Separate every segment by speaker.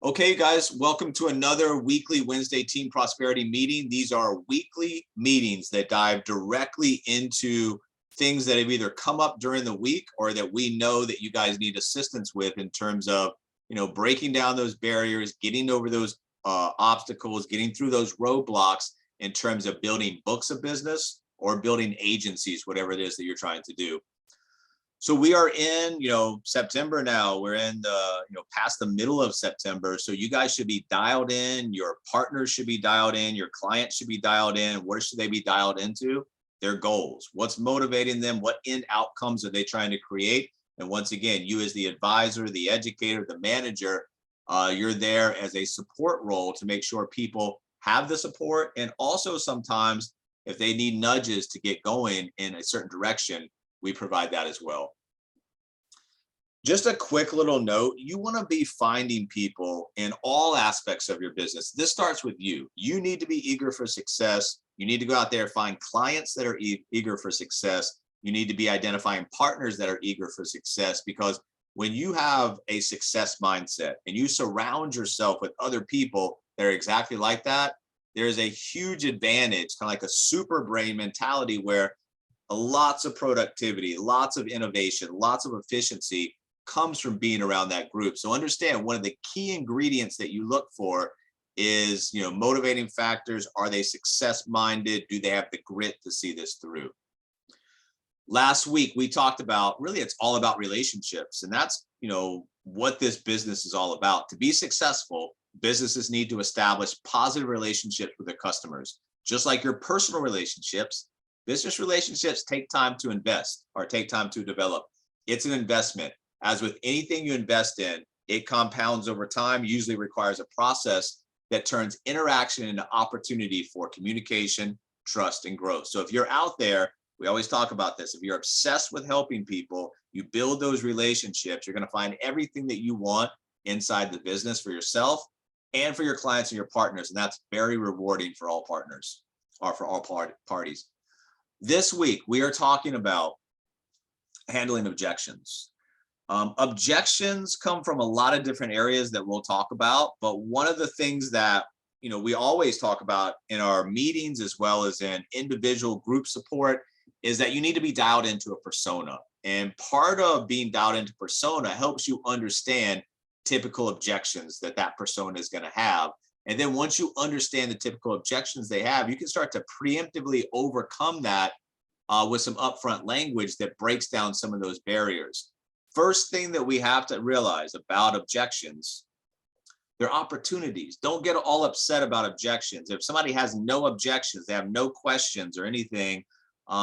Speaker 1: Okay, guys, welcome to another weekly Wednesday Team Prosperity meeting. These are weekly meetings that dive directly into things that have either come up during the week or that we know that you guys need assistance with in terms of, breaking down those barriers, getting over those obstacles, getting through those roadblocks in terms of building books of business or building agencies, whatever it is that you're trying to do. So we are in, September now. We're in the, past the middle of September. So you guys should be dialed in. Your partners should be dialed in. Your clients should be dialed in. What should they be dialed into? Their goals. What's motivating them? What end outcomes are they trying to create? And once again, you as the advisor, the educator, the manager, you're there as a support role to make sure people have the support. And also sometimes if they need nudges to get going in a certain direction, we provide that as well. Just a quick little note, you want to be finding people in all aspects of your business. This starts with you. You need to be eager for success. You need to go out there and find clients that are eager for success. You need to be identifying partners that are eager for success, because when you have a success mindset and you surround yourself with other people that are exactly like that, there's a huge advantage, kind of like a super brain mentality, where lots of productivity, lots of innovation, lots of efficiency comes from being around that group. So understand, one of the key ingredients that you look for is, motivating factors. Are they success minded? Do they have the grit to see this through? Last week we talked about, really it's all about relationships, and that's, what this business is all about. To be successful, businesses need to establish positive relationships with their customers. Just like your personal relationships, business relationships take time to invest or take time to develop. It's an investment. As with anything you invest in, it compounds over time, usually requires a process that turns interaction into opportunity for communication, trust, and growth. So if you're out there, we always talk about this, if you're obsessed with helping people, you build those relationships, you're going to find everything that you want inside the business for yourself and for your clients and your partners. And that's very rewarding for all partners, or for all parties. This week, we are talking about handling objections. Objections come from a lot of different areas that we'll talk about, but one of the things that we always talk about in our meetings as well as in individual group support is that you need to be dialed into a persona. And part of being dialed into persona helps you understand typical objections that that persona is going to have. And then once you understand the typical objections they have, you can start to preemptively overcome that with some upfront language that breaks down some of those barriers. First thing that we have to realize about objections, they're opportunities. Don't get all upset about objections. If somebody has no objections, they have no questions or anything,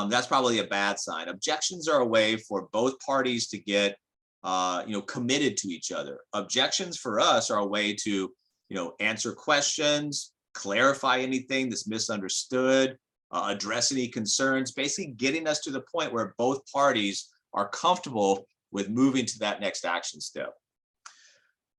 Speaker 1: that's probably a bad sign. Objections are a way for both parties to get committed to each other. Objections for us are a way to answer questions, clarify anything that's misunderstood, address any concerns, basically getting us to the point where both parties are comfortable with moving to that next action step.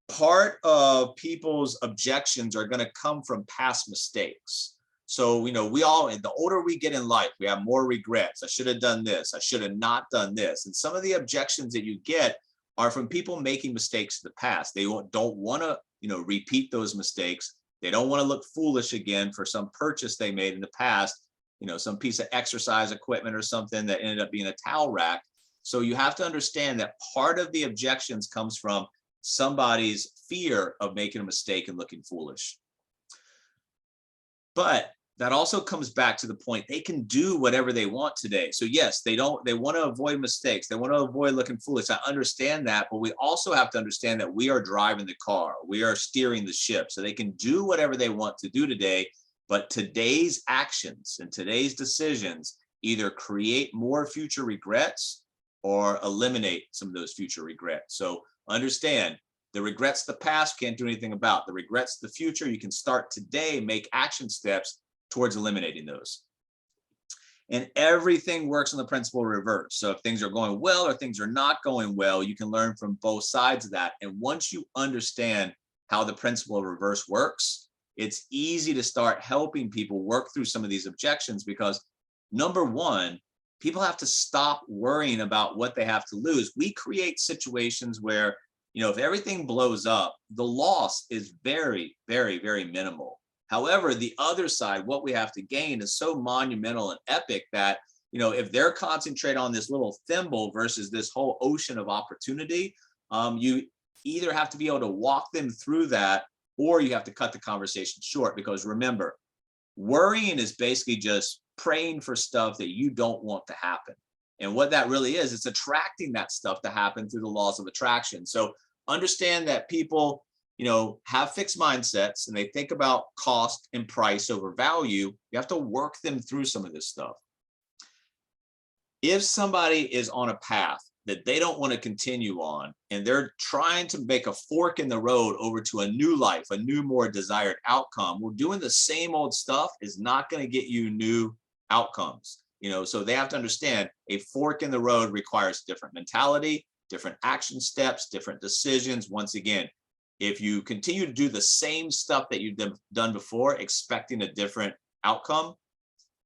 Speaker 1: Part of people's objections are going to come from past mistakes. So, we all, the older we get in life, we have more regrets. I should have done this. I should have not done this. And some of the objections that you get are from people making mistakes in the past. They don't want to, repeat those mistakes. They don't want to look foolish again for some purchase they made in the past, some piece of exercise equipment or something that ended up being a towel rack. So you have to understand that part of the objections comes from somebody's fear of making a mistake and looking foolish. But that also comes back to the point, they can do whatever they want today. So yes, they want to avoid mistakes. They want to avoid looking foolish. I understand that, but we also have to understand that we are driving the car. We are steering the ship. So they can do whatever they want to do today, but today's actions and today's decisions either create more future regrets or eliminate some of those future regrets. So understand, the regrets of the past can't do anything about. The regrets of the future, you can start today, make action steps towards eliminating those. And everything works on the principle of reverse. So if things are going well or things are not going well, you can learn from both sides of that. And once you understand how the principle of reverse works, it's easy to start helping people work through some of these objections, because number one, people have to stop worrying about what they have to lose. We create situations where if everything blows up, the loss is very, very, very minimal. However, the other side, what we have to gain is so monumental and epic that, if they're concentrated on this little thimble versus this whole ocean of opportunity, you either have to be able to walk them through that, or you have to cut the conversation short. Because remember, worrying is basically just praying for stuff that you don't want to happen. And what that really is, it's attracting that stuff to happen through the laws of attraction. So understand that people, have fixed mindsets and they think about cost and price over value. You have to work them through some of this stuff. If somebody is on a path that they don't want to continue on, and they're trying to make a fork in the road over to a new life, a new, more desired outcome, well, doing the same old stuff is not going to get you new outcomes. So they have to understand a fork in the road requires different mentality, different action steps, different decisions. Once again, if you continue to do the same stuff that you've done before, expecting a different outcome,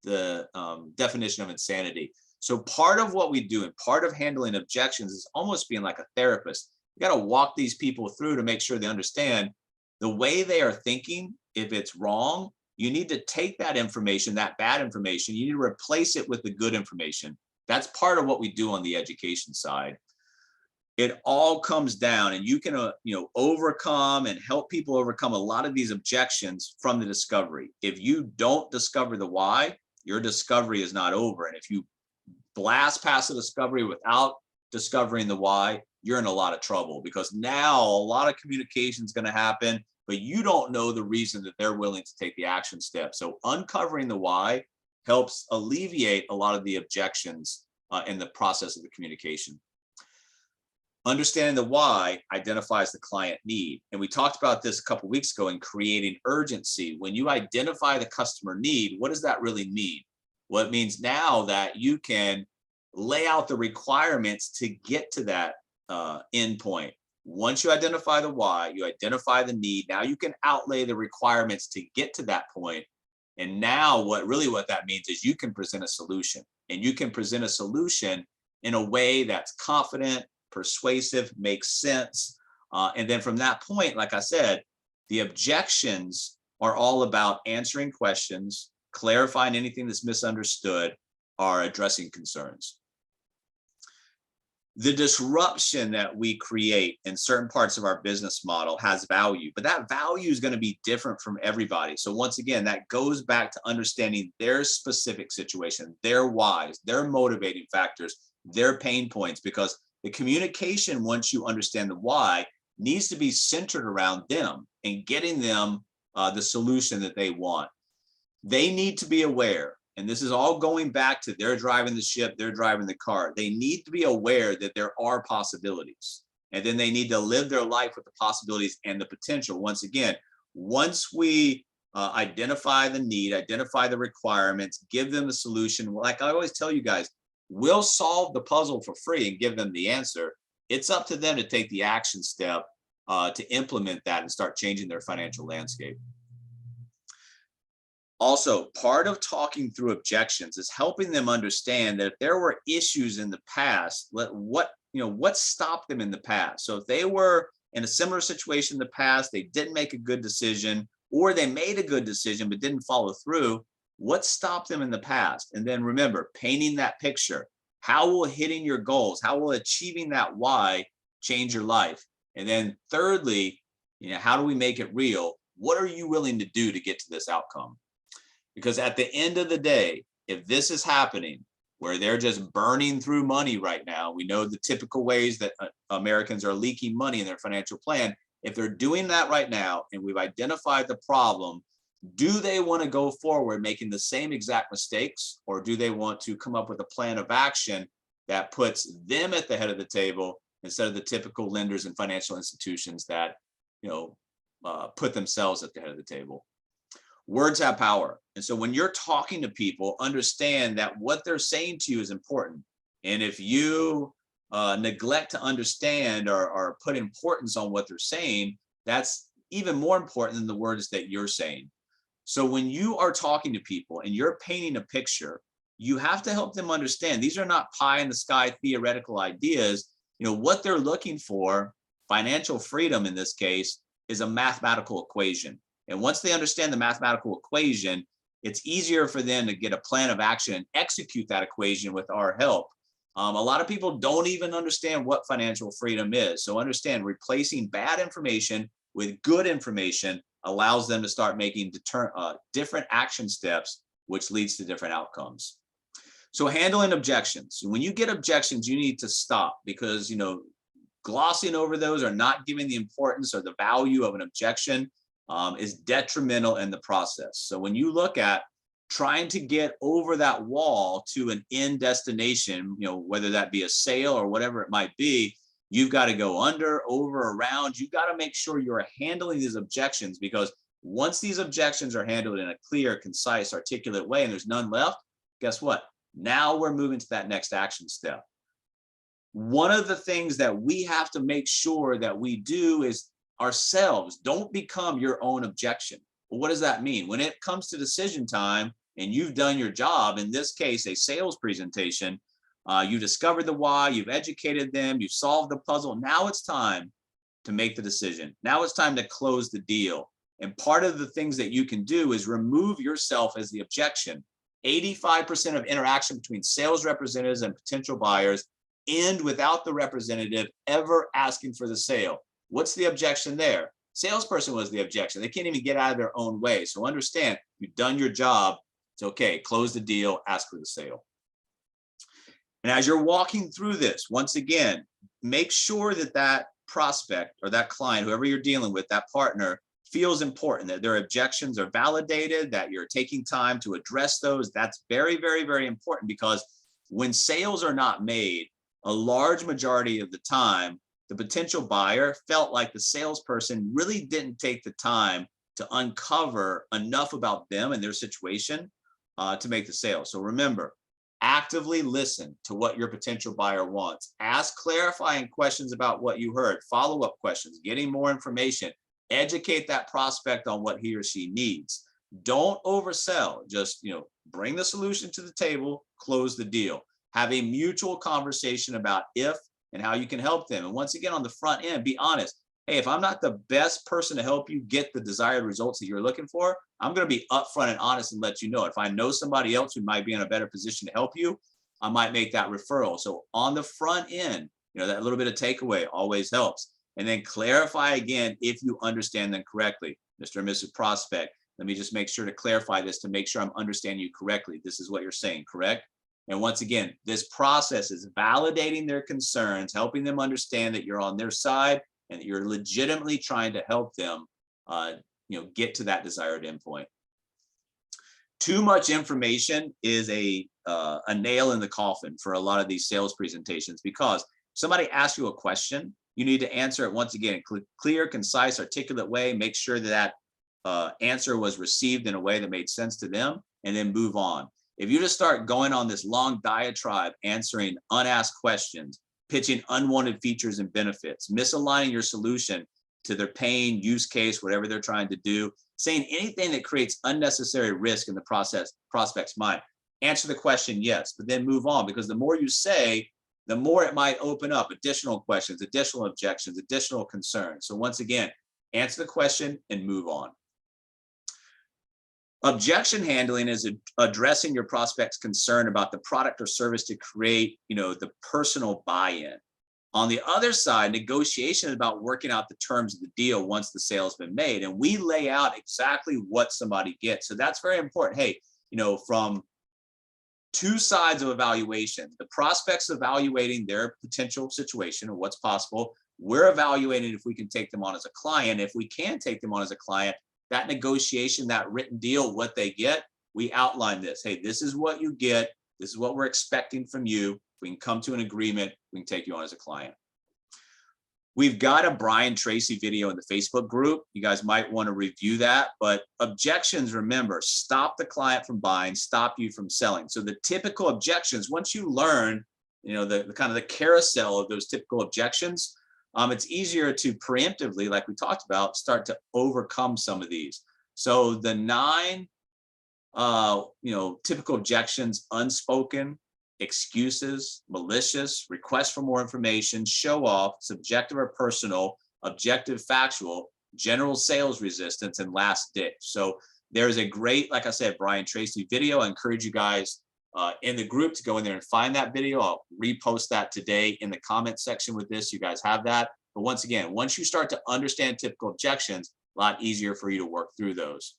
Speaker 1: the definition of insanity. So part of what we do and part of handling objections is almost being like a therapist. You got to walk these people through to make sure they understand the way they are thinking. If it's wrong, you need to take that information, that bad information, you need to replace it with the good information. That's part of what we do on the education side. It all comes down, and you can overcome and help people overcome a lot of these objections from the discovery. If you don't discover the why, your discovery is not over. And if you blast past the discovery without discovering the why, you're in a lot of trouble, because now a lot of communication is going to happen, but you don't know the reason that they're willing to take the action step. So uncovering the why helps alleviate a lot of the objections in the process of the communication. Understanding the why identifies the client need. And we talked about this a couple of weeks ago in creating urgency. When you identify the customer need, what does that really mean? Well, it means now that you can lay out the requirements to get to that endpoint. Once you identify the why, you identify the need, now you can outlay the requirements to get to that point. And now what that means is you can present a solution, and you can present a solution in a way that's confident, persuasive, makes sense. And then from that point, like I said, the objections are all about answering questions, clarifying anything that's misunderstood, or addressing concerns. The disruption that we create in certain parts of our business model has value, but that value is going to be different from everybody. So once again, that goes back to understanding their specific situation, their whys, their motivating factors, their pain points, because the communication, once you understand the why, needs to be centered around them and getting them the solution that they want. They need to be aware, and this is all going back to they're driving the ship, they're driving the car. They need to be aware that there are possibilities, and then they need to live their life with the possibilities and the potential. Once again, once we identify the need, identify the requirements, give them the solution, like I always tell you guys, we'll solve the puzzle for free and give them the answer. It's up to them to take the action step to implement that and start changing their financial landscape. Also, part of talking through objections is helping them understand that if there were issues in the past, what stopped them in the past. So if they were in a similar situation in the past, they didn't make a good decision, or they made a good decision but didn't follow through, what stopped them in the past? And then remember, painting that picture. How will hitting your goals, how will achieving that why change your life? And then thirdly, how do we make it real? What are you willing to do to get to this outcome? Because at the end of the day, if this is happening, where they're just burning through money right now, we know the typical ways that Americans are leaking money in their financial plan. If they're doing that right now, and we've identified the problem, do they want to go forward making the same exact mistakes, or do they want to come up with a plan of action that puts them at the head of the table instead of the typical lenders and financial institutions that put themselves at the head of the table? Words have power. And so when you're talking to people, understand that what they're saying to you is important. And if you neglect to understand or put importance on what they're saying, that's even more important than the words that you're saying. So when you are talking to people and you're painting a picture, you have to help them understand these are not pie in the sky theoretical ideas. What they're looking for Financial freedom in this case is a mathematical equation. And once they understand the mathematical equation, it's easier for them to get a plan of action and execute that equation with our help. A lot of people don't even understand what financial freedom is. So understand, replacing bad information with good information allows them to start making different action steps, which leads to different outcomes. So handling objections. When you get objections, you need to stop, because glossing over those or not giving the importance or the value of an objection is detrimental in the process. So when you look at trying to get over that wall to an end destination, whether that be a sale or whatever it might be, you've got to go under, over, around. You've got to make sure you're handling these objections, because once these objections are handled in a clear, concise, articulate way and there's none left, guess what? Now we're moving to that next action step. One of the things that we have to make sure that we do is ourselves don't become your own objection. Well, what does that mean? When it comes to decision time and you've done your job, in this case, a sales presentation, you discovered the why, you've educated them, you've solved the puzzle. Now it's time to make the decision. Now it's time to close the deal. And part of the things that you can do is remove yourself as the objection. 85% of interaction between sales representatives and potential buyers end without the representative ever asking for the sale. What's the objection there? Salesperson was the objection. They can't even get out of their own way. So understand, you've done your job. It's okay. Close the deal, ask for the sale. And as you're walking through this, once again, make sure that that prospect or that client, whoever you're dealing with, that partner, feels important, that their objections are validated, that you're taking time to address those. That's very, very, very important, because when sales are not made, a large majority of the time, the potential buyer felt like the salesperson really didn't take the time to uncover enough about them and their situation to make the sale. So remember, actively listen to what your potential buyer wants. Ask clarifying questions about what you heard, follow-up questions, getting more information. Educate that prospect on what he or she needs. Don't oversell. Just bring the solution to the table, close the deal. Have a mutual conversation about if and how you can help them. And once again, on the front end, be honest. Hey, if I'm not the best person to help you get the desired results that you're looking for, I'm going to be upfront and honest and let you know. If I know somebody else who might be in a better position to help you, I might make that referral. So on the front end, that little bit of takeaway always helps. And then clarify again if you understand them correctly. Mr. and Mrs. Prospect, let me just make sure to clarify this to make sure I'm understanding you correctly. This is what you're saying, correct? And once again, this process is validating their concerns, helping them understand that you're on their side and that you're legitimately trying to help them get to that desired endpoint. Too much information is a nail in the coffin for a lot of these sales presentations, because somebody asks you a question, you need to answer it once again in clear, concise, articulate way. Make sure that answer was received in a way that made sense to them, and then move on. If you just start going on this long diatribe, answering unasked questions, pitching unwanted features and benefits, misaligning your solution to their pain, use case, whatever they're trying to do, saying anything that creates unnecessary risk in the prospect's mind, answer the question yes, but then move on, because the more you say, the more it might open up additional questions, additional objections, additional concerns. So once again, answer the question and move on. Objection handling is addressing your prospect's concern about the product or service to create, the personal buy-in. On the other side, negotiation is about working out the terms of the deal once the sale has been made. And we lay out exactly what somebody gets. So that's very important. Hey, from two sides of evaluation, the prospect's evaluating their potential situation or what's possible. We're evaluating if we can take them on as a client. If we can take them on as a client, that negotiation, that written deal, what they get, we outline this. Hey, this is what you get. This is what we're expecting from you. We can come to an agreement. We can take you on as a client. We've got a Brian Tracy video in the Facebook group. You guys might want to review that. But objections, remember, stop the client from buying, stop you from selling. So the typical objections, once you learn, the kind of the carousel of those typical objections, it's easier to preemptively, like we talked about, start to overcome some of these. So the 9, typical objections, unspoken, excuses, malicious, request for more information, show off, subjective or personal, objective, factual, general sales resistance, and last ditch. So there's a great, like I said, Brian Tracy video. I encourage you guys in the group to go in there and find that video. I'll repost that today in the comment section with this. You guys have that. But once again, once you start to understand typical objections, a lot easier for you to work through those.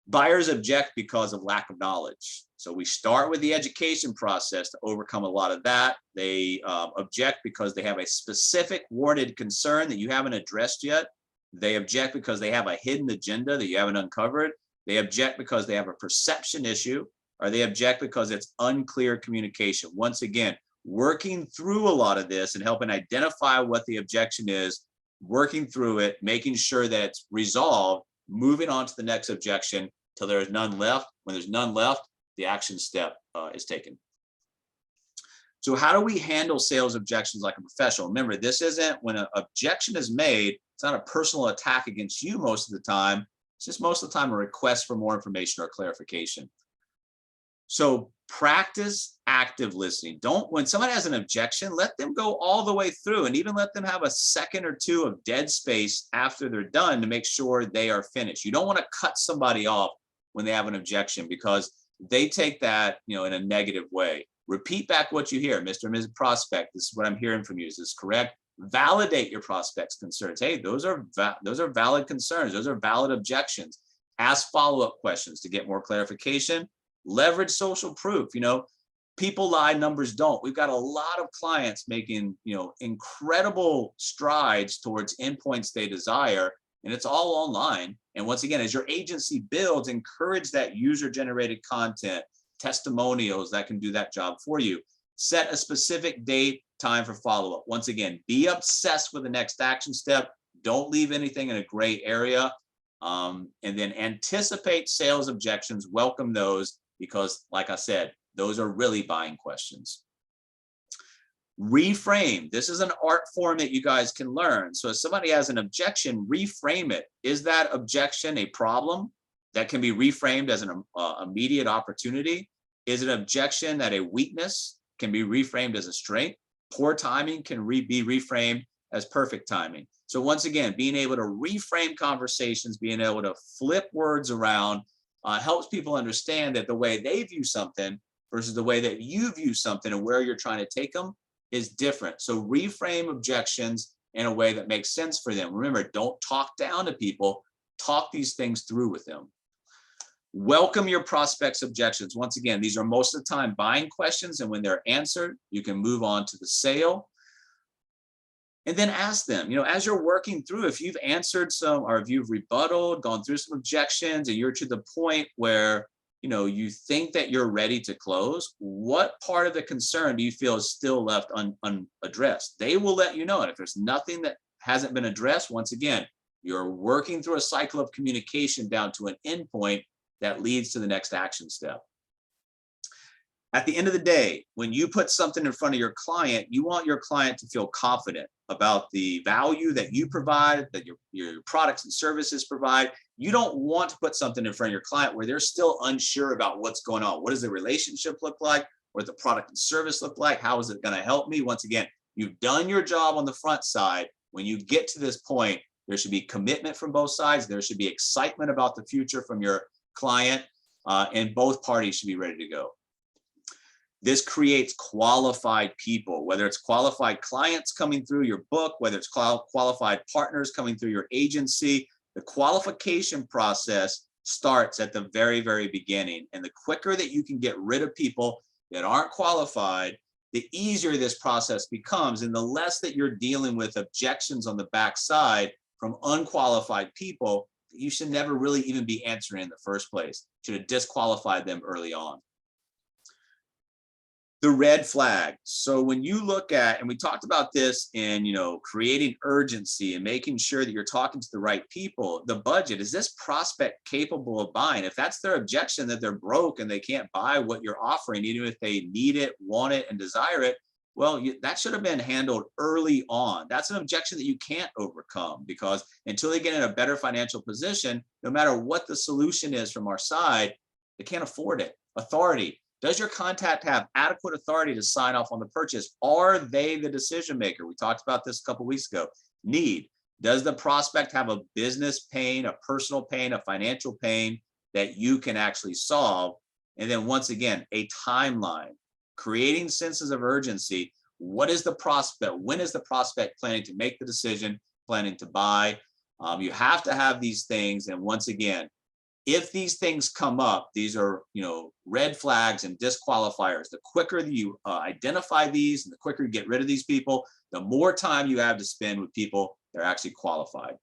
Speaker 1: Buyers object because of lack of knowledge. So we start with the education process to overcome a lot of that. They object because they have a specific worded concern that you haven't addressed yet. They object because they have a hidden agenda that you haven't uncovered. They object because they have a perception issue, or they object because it's unclear communication. Once again, working through a lot of this and helping identify what the objection is, working through it, making sure that it's resolved, moving on to the next objection till there is none left. When there's none left, the action step is taken. So how do we handle sales objections like a professional? Remember, this isn't, when an objection is made, it's not a personal attack against you most of the time. It's just most of the time a request for more information or clarification. So practice active listening. Don't, when someone has an objection, let them go all the way through, and even let them have a second or two of dead space after they're done to make sure they are finished. You don't want to cut somebody off when they have an objection, because they take that, in a negative way. Repeat back what you hear. Mr. and Mrs. Prospect, this is what I'm hearing from you. Is this correct? Validate your prospect's concerns. Hey, those are valid concerns. Those are valid objections. Ask follow-up questions to get more clarification. Leverage social proof. People lie, numbers don't. We've got a lot of clients making, incredible strides towards endpoints they desire, and it's all online. And once again, as your agency builds, encourage that user-generated content, testimonials that can do that job for you. Set a specific date, time for follow-up. Once again, be obsessed with the next action step. Don't leave anything in a gray area. And then anticipate sales objections, welcome those, because like I said, those are really buying questions. Reframe. This is an art form that you guys can learn. So if somebody has an objection, reframe it. Is that objection a problem that can be reframed as an immediate opportunity? Is an objection that a weakness can be reframed as a strength? Poor timing can be reframed as perfect timing. So once again, being able to reframe conversations, being able to flip words around, helps people understand that the way they view something versus the way that you view something and where you're trying to take them is different. So reframe objections in a way that makes sense for them. Remember, don't talk down to people, talk these things through with them. Welcome your prospects' objections. Once again, these are most of the time buying questions, and when they're answered, you can move on to the sale. And then ask them, as you're working through, if you've answered some, or if you've rebutted, gone through some objections, and you're to the point where, you think that you're ready to close, what part of the concern do you feel is still left unaddressed? They will let you know. And if there's nothing that hasn't been addressed, once again, you're working through a cycle of communication down to an endpoint that leads to the next action step. At the end of the day, when you put something in front of your client, you want your client to feel confident about the value that you provide, that your products and services provide. You don't want to put something in front of your client where they're still unsure about what's going on. What does the relationship look like? What does the product and service look like? How is it going to help me? Once again, you've done your job on the front side. When you get to this point, there should be commitment from both sides. There should be excitement about the future from your client, and both parties should be ready to go. This creates qualified people, whether it's qualified clients coming through your book, whether it's qualified partners coming through your agency. The qualification process starts at the very, very beginning. And the quicker that you can get rid of people that aren't qualified, the easier this process becomes, and the less that you're dealing with objections on the backside from unqualified people that you should never really even be answering in the first place. You should have disqualified them early on. The red flag. So when you look at, and we talked about this in, creating urgency and making sure that you're talking to the right people, the budget, is this prospect capable of buying? If that's their objection, that they're broke and they can't buy what you're offering, even if they need it, want it, and desire it, well, that should have been handled early on. That's an objection that you can't overcome, because until they get in a better financial position, no matter what the solution is from our side, they can't afford it. Authority. Does your contact have adequate authority to sign off on the purchase? Are they the decision maker? We talked about this a couple weeks ago. Need. Does the prospect have a business pain, a personal pain, a financial pain that you can actually solve? And then once again, a timeline, creating senses of urgency. What is the prospect? When is the prospect planning to make the decision, planning to buy? You have to have these things. And once again, if these things come up, these are, red flags and disqualifiers. The quicker you identify these and the quicker you get rid of these people, the more time you have to spend with people that are actually qualified.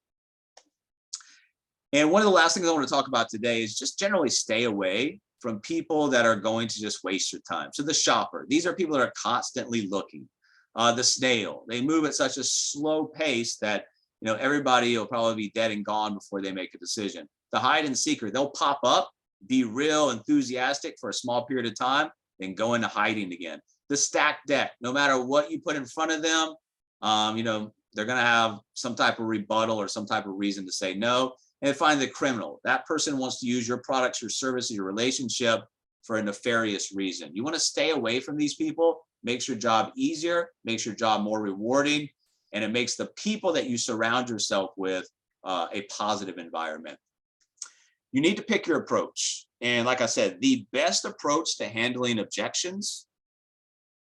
Speaker 1: And one of the last things I want to talk about today is just generally stay away from people that are going to just waste your time. So the shopper, these are people that are constantly looking. The snail, they move at such a slow pace that everybody will probably be dead and gone before they make a decision. The hide and seeker, they'll pop up, be real enthusiastic for a small period of time, then go into hiding again. The stacked deck, no matter what you put in front of them, they're going to have some type of rebuttal or some type of reason to say no. And finally, the criminal, that person wants to use your products, your services, your relationship for a nefarious reason. You want to stay away from these people, makes your job easier, makes your job more rewarding, and it makes the people that you surround yourself with a positive environment. You need to pick your approach. And like I said, the best approach to handling objections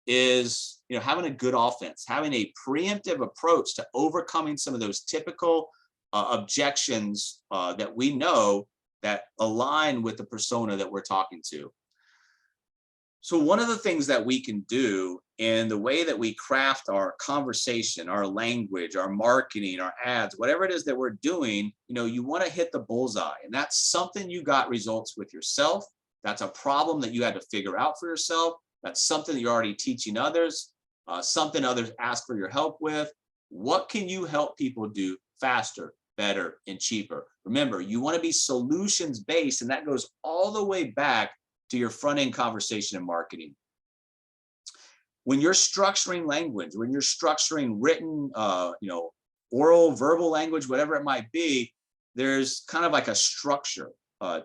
Speaker 1: is having a good offense, having a preemptive approach to overcoming some of those typical objections that we know that align with the persona that we're talking to. So one of the things that we can do in the way that we craft our conversation, our language, our marketing, our ads, whatever it is that we're doing, you want to hit the bullseye. And that's something you got results with yourself. That's a problem that you had to figure out for yourself. That's something that you're already teaching others, something others ask for your help with. What can you help people do faster, better, and cheaper? Remember, you want to be solutions based, and that goes all the way back to your front end conversation and marketing. When you're structuring language, when you're structuring written, oral, verbal language, whatever it might be, there's kind of like a structure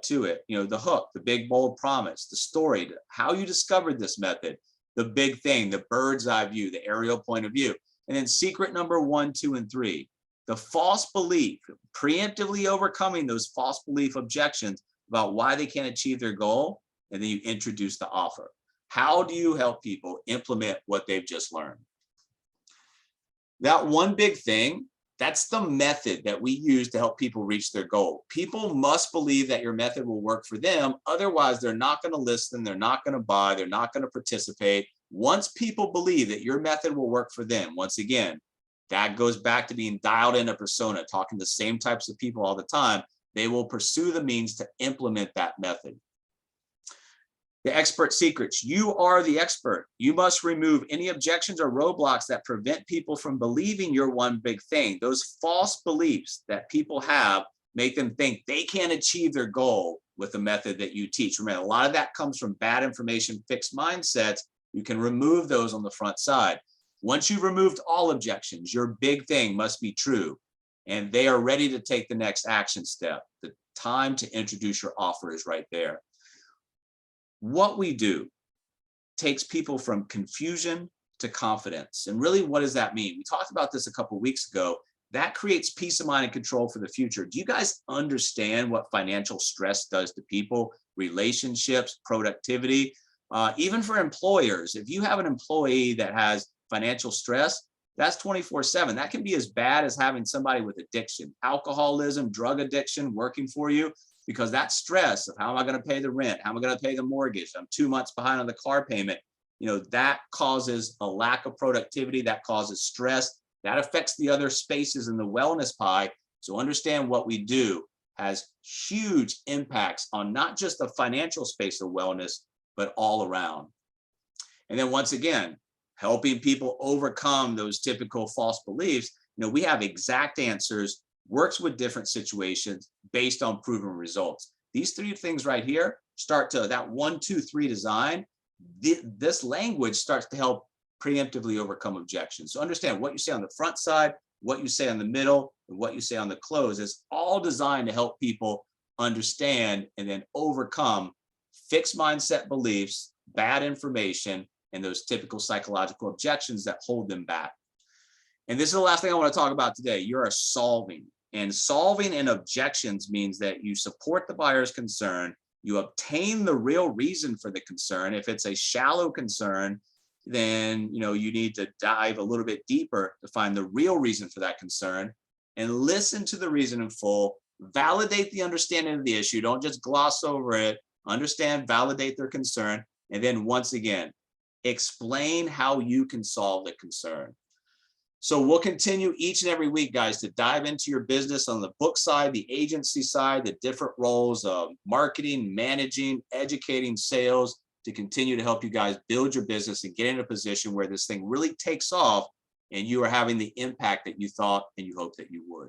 Speaker 1: to it. The hook, the big, bold promise, the story, how you discovered this method, the big thing, the bird's eye view, the aerial point of view. And then secret number 1, 2, and 3, the false belief, preemptively overcoming those false belief objections about why they can't achieve their goal. And then you introduce the offer. How do you help people implement what they've just learned? That one big thing, that's the method that we use to help people reach their goal. People must believe that your method will work for them. Otherwise, they're not going to listen. They're not going to buy. They're not going to participate. Once people believe that your method will work for them, once again, that goes back to being dialed in a persona, talking to the same types of people all the time. They will pursue the means to implement that method. The expert secrets. You are the expert. You must remove any objections or roadblocks that prevent people from believing you're one big thing. Those false beliefs that people have make them think they can't achieve their goal with the method that you teach. Remember, a lot of that comes from bad information, fixed mindsets. You can remove those on the front side. Once you've removed all objections, your big thing must be true, and they are ready to take the next action step. The time to introduce your offer is right there. What we do takes people from confusion to confidence. And really, what does that mean? We talked about this a couple of weeks ago. That creates peace of mind and control for the future. Do you guys understand what financial stress does to people, relationships, productivity? Even for employers, if you have an employee that has financial stress, that's 24/7. That can be as bad as having somebody with addiction, alcoholism, drug addiction working for you. Because that stress of how am I going to pay the rent? How am I going to pay the mortgage? I'm 2 months behind on the car payment. That causes a lack of productivity. That causes stress. That affects the other spaces in the wellness pie. So understand what we do has huge impacts on not just the financial space of wellness, but all around. And then once again, helping people overcome those typical false beliefs. We have exact answers, works with different situations based on proven results. These 3 things right here start to that 1, 2, 3 design. This language starts to help preemptively overcome objections. So understand what you say on the front side, what you say on the middle, and what you say on the close is all designed to help people understand and then overcome fixed mindset beliefs bad information and those typical psychological objections that hold them back. And this is the last thing I want to talk about today. You're solving. And solving in objections means that you support the buyer's concern, you obtain the real reason for the concern. If it's a shallow concern, then you need to dive a little bit deeper to find the real reason for that concern and listen to the reason in full, validate the understanding of the issue. Don't just gloss over it. Understand, validate their concern. And then once again, explain how you can solve the concern. So we'll continue each and every week, guys, to dive into your business on the book side, the agency side, the different roles of marketing, managing, educating, sales, to continue to help you guys build your business and get in a position where this thing really takes off and you are having the impact that you thought and you hoped that you would.